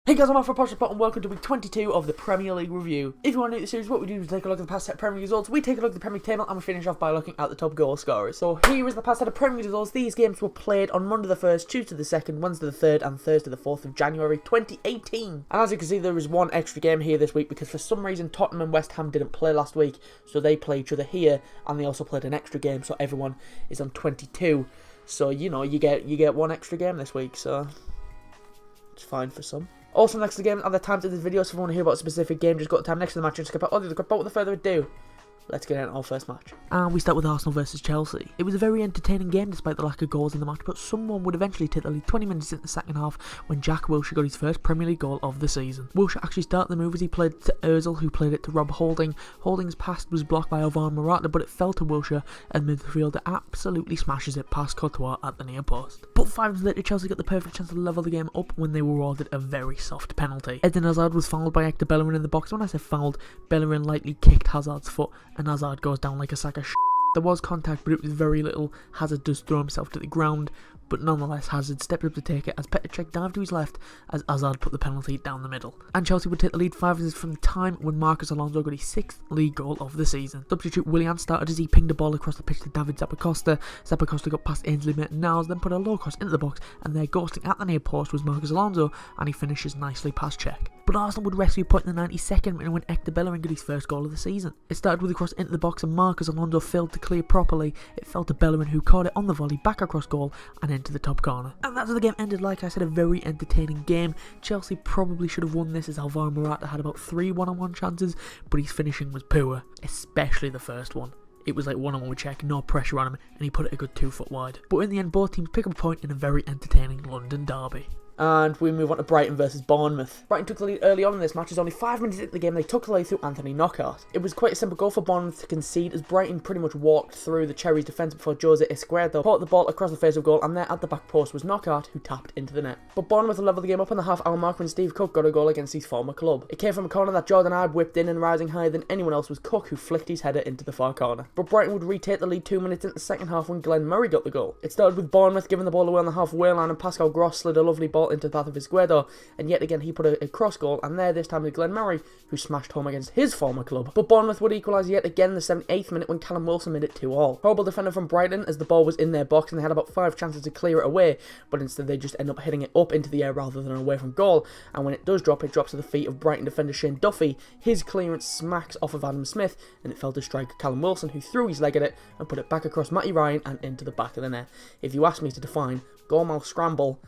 Hey guys, I'm Alfred Poshspot and welcome to week 22 of the Premier League review. If you want to know the series, what we do is take a look at the past set of Premier League results, we take a look at the Premier League table, and we finish off by looking at the top goal scorers. So here is the past set of Premier League results. These games were played on Monday the 1st, Tuesday the 2nd, Wednesday the 3rd, and Thursday the 4th of January 2018. And as you can see, there is one extra game here this week because for some reason Tottenham and West Ham didn't play last week, so they play each other here, and they also played an extra game, so everyone is on 22. So, you know, you get one extra game this week, so it's fine for some. Also, next to the game are the times of this video, so if you want to hear about a specific game, just go to the time next to the match and skip out all the other crap. But without further ado, let's get into our first match. And we start with Arsenal versus Chelsea. It was a very entertaining game despite the lack of goals in the match, but someone would eventually take the lead 20 minutes in the second half when Jack Wilshere got his first Premier League goal of the season. Wilshere actually started the move as he played it to Ozil, who played it to Rob Holding. Holding's pass was blocked by Alvaro Morata, but it fell to Wilshere, and midfielder absolutely smashes it past Courtois at the near post. But 5 minutes later, Chelsea got the perfect chance to level the game up when they were awarded a very soft penalty. Eden Hazard was fouled by Hector Bellerin in the box. When I say fouled, Bellerin lightly kicked Hazard's foot, and Hazard goes down like a sack of shit. There was contact, but it was very little. Hazard does throw himself to the ground, but nonetheless Hazard stepped up to take it as Petr Cech dived to his left as Hazard put the penalty down the middle. And Chelsea would take the lead 5 minutes from the time when Marcos Alonso got his 6th league goal of the season. Substitute Willian started as he pinged a ball across the pitch to David Zappacosta. Zappacosta got past Ainsley Maitland-Niles, then put a low cross into the box, and there ghosting at the near post was Marcos Alonso, and he finishes nicely past Cech. But Arsenal would rescue a point in the 92nd minute when Hector Bellerin got his first goal of the season. It started with a cross into the box and Marcos Alonso failed to clear properly. It fell to Bellerin, who caught it on the volley back across goal and into the top corner. And that's how the game ended. Like I said, a very entertaining game. Chelsea probably should have won this as Alvaro Morata had about 3 one-on-one chances, but his finishing was poor, especially the first one. It was like one-on-one with Cech, no pressure on him, and he put it a good 2 foot wide. But in the end, both teams pick up a point in a very entertaining London derby. And we move on to Brighton versus Bournemouth. Brighton took the lead early on in this match. As only 5 minutes into the game, they took the lead through Anthony Knockaert. It was quite a simple goal for Bournemouth to concede, as Brighton pretty much walked through the Cherries' defence before Jose Izquierdo put the ball across the face of goal, and there at the back post was Knockaert, who tapped into the net. But Bournemouth leveled the game up in the half-hour mark when Steve Cook got a goal against his former club. It came from a corner that Jordan Ibe whipped in, and rising higher than anyone else was Cook, who flicked his header into the far corner. But Brighton would retake the lead 2 minutes into the second half when Glenn Murray got the goal. It started with Bournemouth giving the ball away on the halfway line, and Pascal Gross slid a lovely ball into the path of Izquierdo, and yet again he put a cross goal, and there this time was Glenn Murray, who smashed home against his former club. But Bournemouth would equalise yet again in the 78th minute when Callum Wilson made it 2-2. Horrible defender from Brighton as the ball was in their box and they had about 5 chances to clear it away, but instead they just end up hitting it up into the air rather than away from goal, and when it does drop, it drops to the feet of Brighton defender Shane Duffy. His clearance smacks off of Adam Smith, and it fell to striker Callum Wilson, who threw his leg at it and put it back across Matty Ryan and into the back of the net. If you ask me to define goalmouth scramble,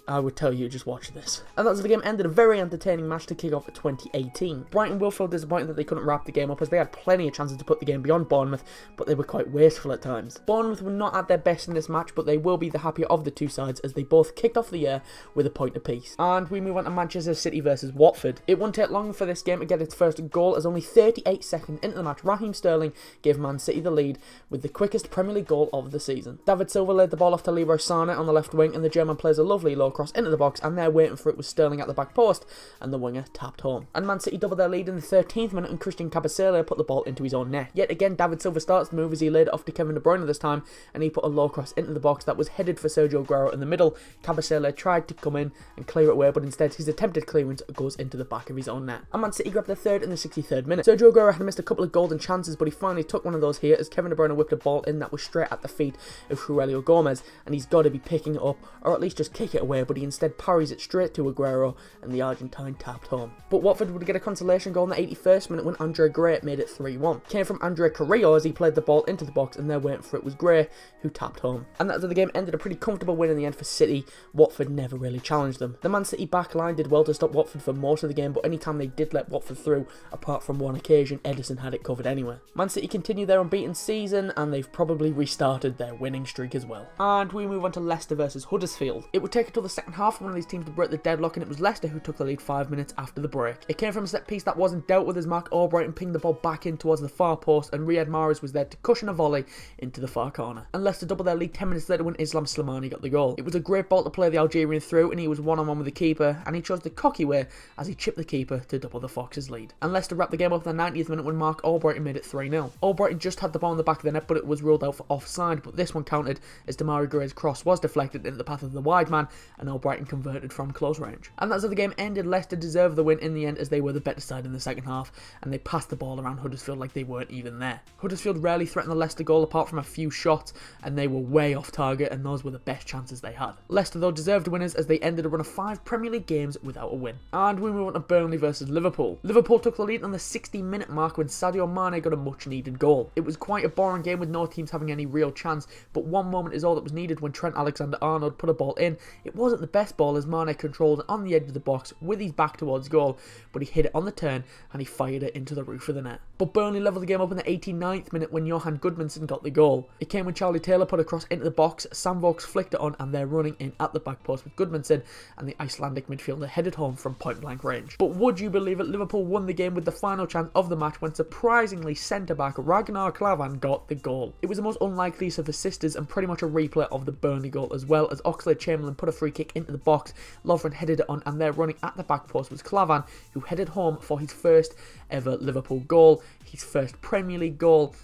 I would tell you, just watch this. And that's how the game ended, a very entertaining match to kick off at 2018. Brighton will feel disappointed that they couldn't wrap the game up, as they had plenty of chances to put the game beyond Bournemouth, but they were quite wasteful at times. Bournemouth were not at their best in this match, but they will be the happier of the two sides as they both kicked off the year with a point apiece. And we move on to Manchester City versus Watford. It wouldn't take long for this game to get its first goal, as only 38 seconds into the match, Raheem Sterling gave Man City the lead with the quickest Premier League goal of the season. David Silva laid the ball off to Leroy Sané on the left wing, and the German plays a lovely low cross into the box, and there waiting for it was Sterling at the back post, and the winger tapped home. And Man City doubled their lead in the 13th minute, and Christian Cabasele put the ball into his own net. Yet again, David Silva starts the move as he laid it off to Kevin De Bruyne this time, and he put a low cross into the box that was headed for Sergio Aguero in the middle. Cabasele tried to come in and clear it away, but instead his attempted clearance goes into the back of his own net. And Man City grabbed their third in the 63rd minute. Sergio Aguero had missed a couple of golden chances, but he finally took one of those here as Kevin De Bruyne whipped a ball in that was straight at the feet of Aurelio Gomez, and he's got to be picking it up, or at least just kick it away, but he instead parries it straight to Aguero, and the Argentine tapped home. But Watford would get a consolation goal in the 81st minute when Andre Gray made it 3-1. Came from Andre Carrillo as he played the ball into the box, and there waiting for it was Gray, who tapped home. And that's how the game ended, a pretty comfortable win in the end for City. Watford never really challenged them. The Man City back line did well to stop Watford for most of the game, but anytime they did let Watford through, apart from one occasion, Ederson had it covered anyway. Man City continue their unbeaten season, and they've probably restarted their winning streak as well. And we move on to Leicester versus Huddersfield. It would take until the second half for one of these teams to break the deadlock, and it was Leicester who took the lead 5 minutes after the break. It came from a set piece that wasn't dealt with as Mark Albrighton pinged the ball back in towards the far post, and Riyad Mahrez was there to cushion a volley into the far corner. And Leicester doubled their lead 10 minutes later when Islam Slimani got the goal. It was a great ball to play the Algerian through, and he was one-on-one with the keeper, and he chose the cocky way as he chipped the keeper to double the Foxes' lead. And Leicester wrapped the game up in the 90th minute when Mark Albrighton made it 3-0. Albrighton just had the ball in the back of the net, but it was ruled out for offside, but this one counted as Demarai Gray's cross was deflected into the path of the wide man, and and Brighton converted from close range. And that's how the game ended. Leicester deserved the win in the end as they were the better side in the second half, and they passed the ball around Huddersfield like they weren't even there. Huddersfield rarely threatened the Leicester goal apart from a few shots, and they were way off target, and those were the best chances they had. Leicester though deserved winners as they ended a run of 5 Premier League games without a win. And we move on to Burnley versus Liverpool. Liverpool took the lead on the 60-minute mark when Sadio Mane got a much needed goal. It was quite a boring game with no teams having any real chance, but one moment is all that was needed when Trent Alexander-Arnold put a ball in. It wasn't the best ball as Mane controlled it on the edge of the box with his back towards goal, but he hit it on the turn and he fired it into the roof of the net. But Burnley levelled the game up in the 89th minute when Johan Goodmanson got the goal. It came when Charlie Taylor put a cross into the box, Sam Vokes flicked it on, and they're running in at the back post with Goodmanson, and the Icelandic midfielder headed home from point blank range. But would you believe it, Liverpool won the game with the final chance of the match when surprisingly centre-back Ragnar Klavan got the goal. It was the most unlikeliest of assisters and pretty much a replay of the Burnley goal as well, as Oxlade-Chamberlain put a free kick into the box, Lovren headed it on, and there running at the back post was Klavan, who headed home for his first ever Liverpool goal, his first Premier League goal,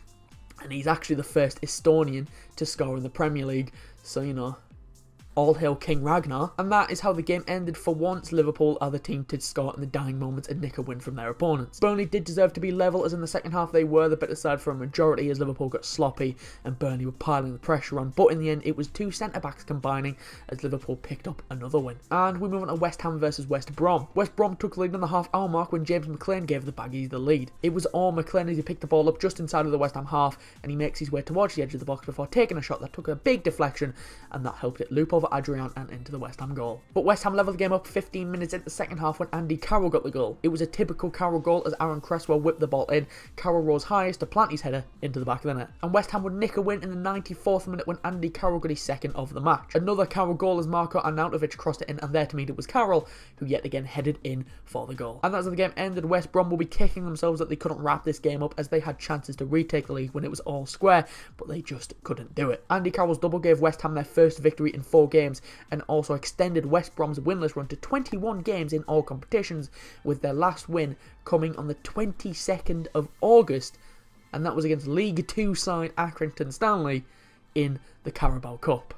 and he's actually the first Estonian to score in the Premier League, so you know, all hail King Ragnar. And that is how the game ended. For once, Liverpool are the team to score in the dying moments and nick a win from their opponents. Burnley did deserve to be level, as in the second half they were the better side for a majority as Liverpool got sloppy and Burnley were piling the pressure on, but in the end it was two centre-backs combining as Liverpool picked up another win. And we move on to West Ham versus West Brom. West Brom took the lead on the half-hour mark when James McClean gave the Baggies the lead. It was all McClean as he picked the ball up just inside of the West Ham half, and he makes his way towards the edge of the box before taking a shot that took a big deflection, and that helped it loop over Adrian and into the West Ham goal. But West Ham levelled the game up 15 minutes into the second half when Andy Carroll got the goal. It was a typical Carroll goal as Aaron Cresswell whipped the ball in. Carroll rose highest to plant his header into the back of the net. And West Ham would nick a win in the 94th minute when Andy Carroll got his second of the match. Another Carroll goal as Marko Arnautovic crossed it in, and there to meet it was Carroll, who yet again headed in for the goal. And that's how the game ended. West Brom will be kicking themselves that they couldn't wrap this game up, as they had chances to retake the league when it was all square, but they just couldn't do it. Andy Carroll's double gave West Ham their first victory in 4 games and also extended West Brom's winless run to 21 games in all competitions, with their last win coming on the 22nd of August, and that was against League 2 side Accrington Stanley in the Carabao Cup.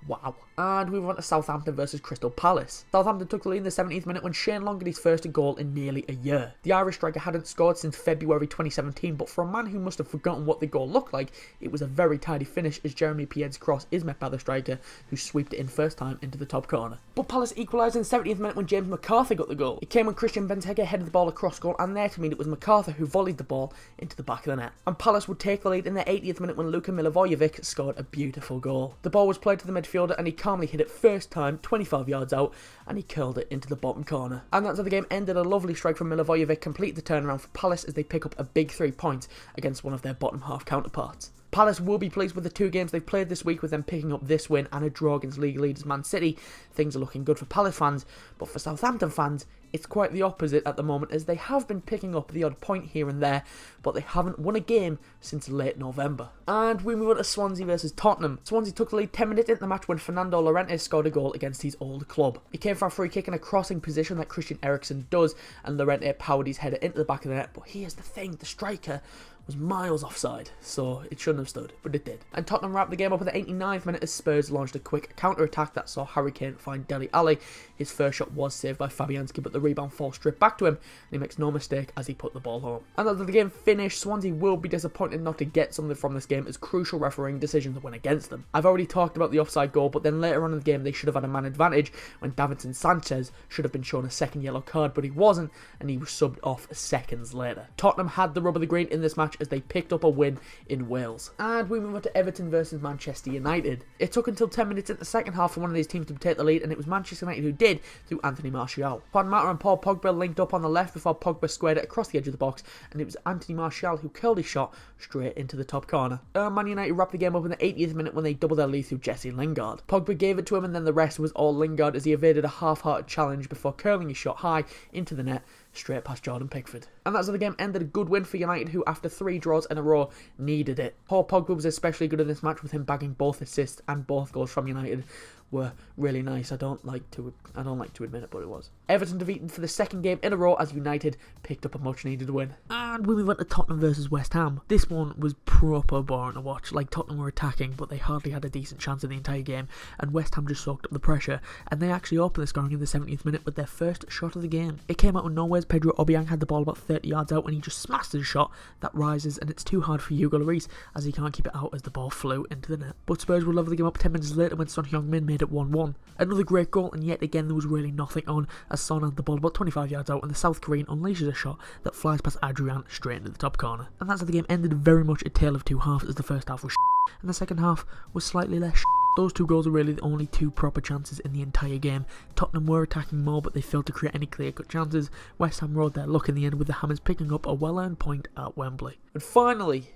Wow. And we went to Southampton versus Crystal Palace. Southampton took the lead in the 70th minute when Shane Long got his first goal in nearly a year. The Irish striker hadn't scored since February 2017, but for a man who must have forgotten what the goal looked like, it was a very tidy finish as Jeremy Pied's cross is met by the striker, who sweeped it in first time into the top corner. But Palace equalised in the 70th minute when James McArthur got the goal. It came when Christian Benteke headed the ball across goal, and there to meet it was McArthur who volleyed the ball into the back of the net. And Palace would take the lead in the 80th minute when Luka Milivojevic scored a beautiful goal. The ball was played to the midfielder and he calmly hit it first time 25 yards out, and he curled it into the bottom corner. And that's how the game ended. A lovely strike from Milivojevic completed the turnaround for Palace as they pick up a big 3 points against one of their bottom half counterparts. Palace will be pleased with the 2 games they've played this week, with them picking up this win and a draw against league leaders Man City. Things are looking good for Palace fans, but for Southampton fans, it's quite the opposite at the moment, as they have been picking up the odd point here and there, but they haven't won a game since late November. And we move on to Swansea versus Tottenham. Swansea took the lead 10 minutes into the match when Fernando Llorente scored a goal against his old club. It came from a free kick in a crossing position that Christian Eriksen does, and Llorente powered his header into the back of the net, but here's the thing, the striker was miles offside, so it shouldn't have stood, but it did. And Tottenham wrapped the game up in the 89th minute as Spurs launched a quick counter-attack that saw Harry Kane find Dele Alli. His first shot was saved by Fabianski, but the rebound falls straight back to him, and he makes no mistake as he put the ball home. And after the game finished, Swansea will be disappointed not to get something from this game, as crucial refereeing decisions went against them. I've already talked about the offside goal, but then later on in the game they should have had a man advantage when Davinson Sanchez should have been shown a second yellow card, but he wasn't, and he was subbed off seconds later. Tottenham had the rub of the green in this match as they picked up a win in Wales. And we move on to Everton versus Manchester United. It took until 10 minutes in the second half for one of these teams to take the lead, and it was Manchester United who did, through Anthony Martial. Juan Mata and Paul Pogba linked up on the left before Pogba squared it across the edge of the box, and it was Anthony Martial who curled his shot straight into the top corner. Man United wrapped the game up in the 80th minute when they doubled their lead through Jesse Lingard. Pogba gave it to him, and then the rest was all Lingard as he evaded a half-hearted challenge before curling his shot high into the net, straight past Jordan Pickford. And that's how the game ended. A good win for United, who after 3 draws in a row needed it. Paul Pogba was especially good in this match, with him bagging both assists and both goals from United were really nice. I don't like to admit it, but it was. Everton defeated for the 2nd game in a row as United picked up a much needed win. And we went to Tottenham versus West Ham. This one was proper boring to watch. Like, Tottenham were attacking, but they hardly had a decent chance in the entire game, and West Ham just soaked up the pressure, and they actually opened the scoring in the 70th minute with their first shot of the game. It came out of nowhere. Pedro Obiang had the ball about 30 yards out, and he just smashed his shot that rises, and it's too hard for Hugo Lloris as he can't keep it out as the ball flew into the net. But Spurs would level the game up 10 minutes later when Son Heung-min made it 1-1. Another great goal, and yet again there was really nothing on as Son had the ball about 25 yards out, and the South Korean unleashes a shot that flies past Adrian straight into the top corner. And that's how the game ended, very much a tale of two halves, as the first half was and the second half was slightly less. Those two goals are really the only two proper chances in the entire game. Tottenham were attacking more, but they failed to create any clear-cut chances. West Ham rode their luck in the end, with the Hammers picking up a well-earned point at Wembley. And finally,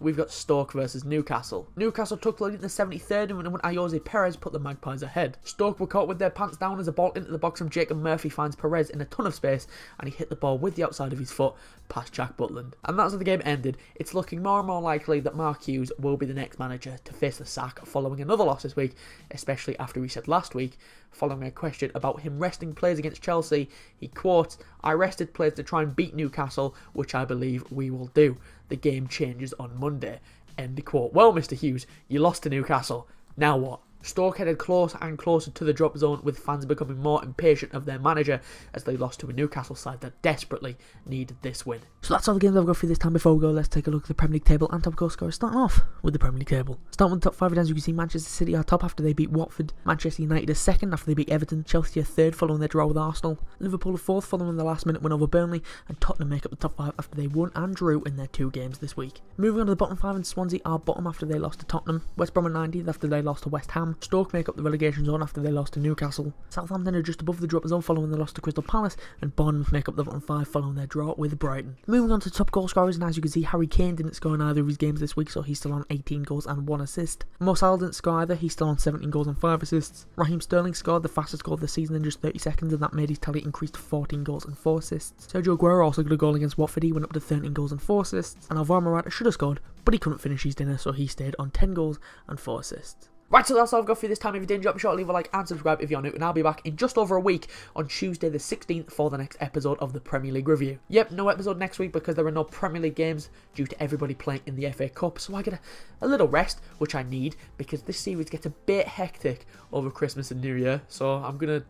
we've got Stoke versus Newcastle. Newcastle took the lead in the 73rd, and when Ayoze Perez put the Magpies ahead. Stoke were caught with their pants down as a ball into the box from Jacob Murphy finds Perez in a ton of space, and he hit the ball with the outside of his foot past Jack Butland. And that's how the game ended. It's looking more and more likely that Mark Hughes will be the next manager to face the sack following another loss this week, especially after he said last week, following a question about him resting players against Chelsea, he quotes, "I rested players to try and beat Newcastle, which I believe we will do. The game changes on Monday." End quote. Well, Mr. Hughes, you lost to Newcastle. Now what? Stoke headed closer and closer to the drop zone, with fans becoming more impatient of their manager as they lost to a Newcastle side that desperately needed this win. So that's all the games I've got for you this time. Before we go, let's take a look at the Premier League table and top goal scorers. Starting off with the Premier League table. Starting with the top 5, as you can see, Manchester City are top after they beat Watford. Manchester United are second after they beat Everton. Chelsea are third following their draw with Arsenal. Liverpool are fourth following the last minute win over Burnley. And Tottenham make up the top 5 after they won and drew in their 2 games this week. Moving on to the bottom 5, and Swansea are bottom after they lost to Tottenham. West Brom are 19th after they lost to West Ham. Stoke make up the relegation zone after they lost to Newcastle. Southampton are just above the drop zone following their loss to Crystal Palace, and Bournemouth make up the bottom 5 following their draw with Brighton. Moving on to top goal scorers, and as you can see, Harry Kane didn't score in either of his games this week, so he's still on 18 goals and 1 assist. Mo Salah didn't score either, he's still on 17 goals and 5 assists. Raheem Sterling scored the fastest goal of the season in just 30 seconds, and that made his tally increase to 14 goals and 4 assists. Sergio Aguero also got a goal against Watford, he went up to 13 goals and 4 assists, and Alvaro Morata should have scored, but he couldn't finish his dinner, so he stayed on 10 goals and 4 assists. Right, so that's all I've got for you this time. If you did, drop a short, leave a like and subscribe if you're new, and I'll be back in just over a week on Tuesday the 16th for the next episode of the Premier League review. Yep, no episode next week because there are no Premier League games due to everybody playing in the FA Cup, so I get a little rest, which I need, because this series gets a bit hectic over Christmas and New Year, so I'm going to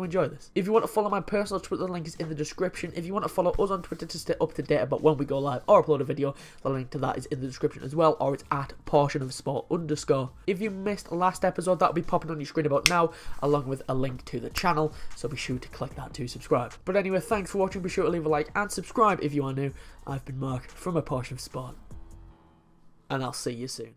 enjoy this. If you want to follow my personal Twitter, the link is in the description. If you want to follow us on Twitter to stay up to date about when we go live or upload a video, the link to that is in the description as well, or it's at portionofsport_. If you missed last episode, that'll be popping on your screen about now, along with a link to the channel, so be sure to click that to subscribe. But anyway, thanks for watching. Be sure to leave a like and subscribe if you are new. I've been Mark from A Portion of Sport, and I'll see you soon.